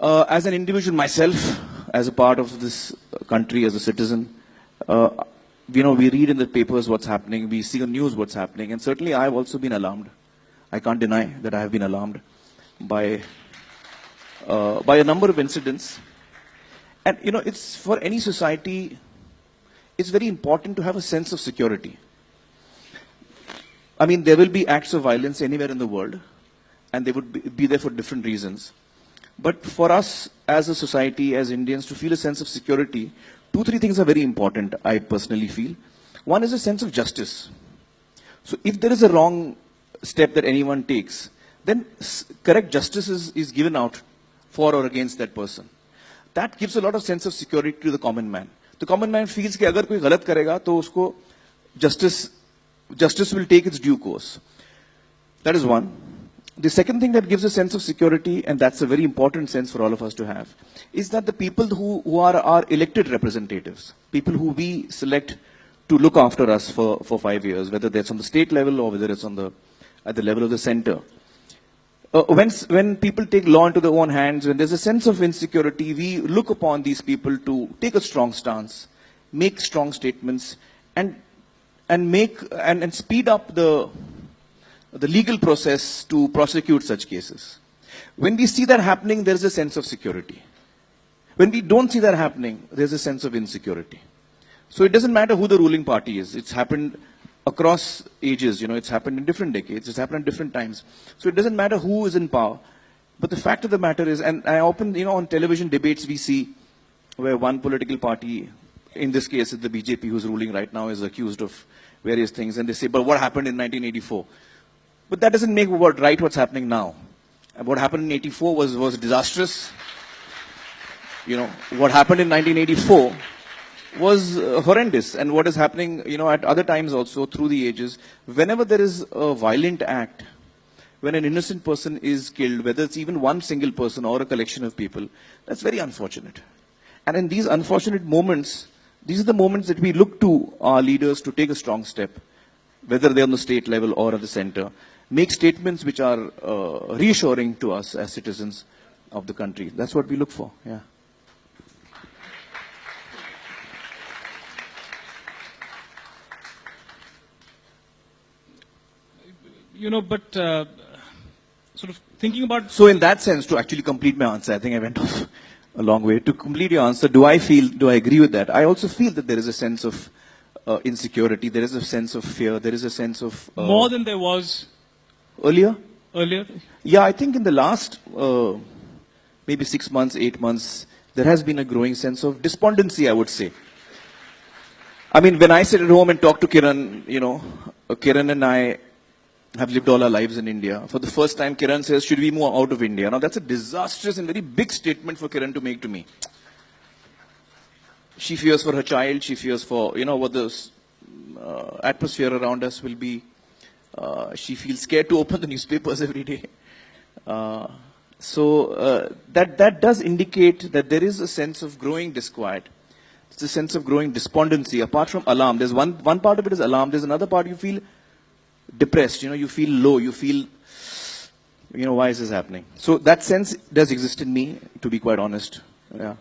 As an individual myself, as a part of this country, as a citizen, we read in the papers what's happening, we see on news what's happening, and certainly I have also been alarmed. I can't deny that I have been alarmed by a number of incidents. And, it's for any society, it's very important to have a sense of security. I mean, there will be acts of violence anywhere in the world, and they would be there for different reasons. But for us, as a society, as Indians, to feel a sense of security, 2-3 things are very important, I personally feel. One is a sense of justice. So if there is a wrong step that anyone takes, then correct justice is given out for or against that person. That gives a lot of sense of security to the common man. The common man feels कि अगर कोई गलत करेगा तो उसको justice will take its due course. That is one. The second thing that gives a sense of security, and that's a very important sense for all of us to have, is that the people who are our elected representatives, people who we select to look after us for 5 years, whether that's on the state level or whether it's at the level of the center. When people take law into their own hands, when there's a sense of insecurity, we look upon these people to take a strong stance, make strong statements, and speed up the legal process to prosecute such cases. When we see that happening, there's a sense of security. When we don't see that happening, there's a sense of insecurity. So it doesn't matter who the ruling party is. It's happened across ages, it's happened in different decades, it's happened at different times. So it doesn't matter who is in power. But the fact of the matter is, and I often, on television debates we see where one political party, in this case it's the BJP who's ruling right now, is accused of various things, and they say, but what happened in 1984? But that doesn't make what's happening now. And what happened in 84 was disastrous. What happened in 1984 was horrendous. And what is happening, at other times also through the ages, whenever there is a violent act, when an innocent person is killed, whether it's even one single person or a collection of people, that's very unfortunate. And in these unfortunate moments, these are the moments that we look to our leaders to take a strong step, whether they're on the state level or at the center, make statements which are reassuring to us as citizens of the country. That's what we look for, yeah. Sort of thinking about... So in that sense, to actually complete my answer, I think I went off a long way. To complete your answer, do I agree with that? I also feel that there is a sense of insecurity, there is a sense of fear, there is a sense of... more than there was... Earlier? Yeah, I think in the last maybe 6 months, 8 months, there has been a growing sense of despondency, I would say. I mean, when I sit at home and talk to Kiran, Kiran and I have lived all our lives in India. For the first time, Kiran says, should we move out of India? Now, that's a disastrous and very big statement for Kiran to make to me. She fears for her child. She fears for, what the atmosphere around us will be. She feels scared to open the newspapers every day. So that does indicate that there is a sense of growing disquiet. It's a sense of growing despondency, apart from alarm. There's one part of it is alarm. There's another part you feel depressed, you feel low, you feel, why is this happening? So that sense does exist in me, to be quite honest. Yeah.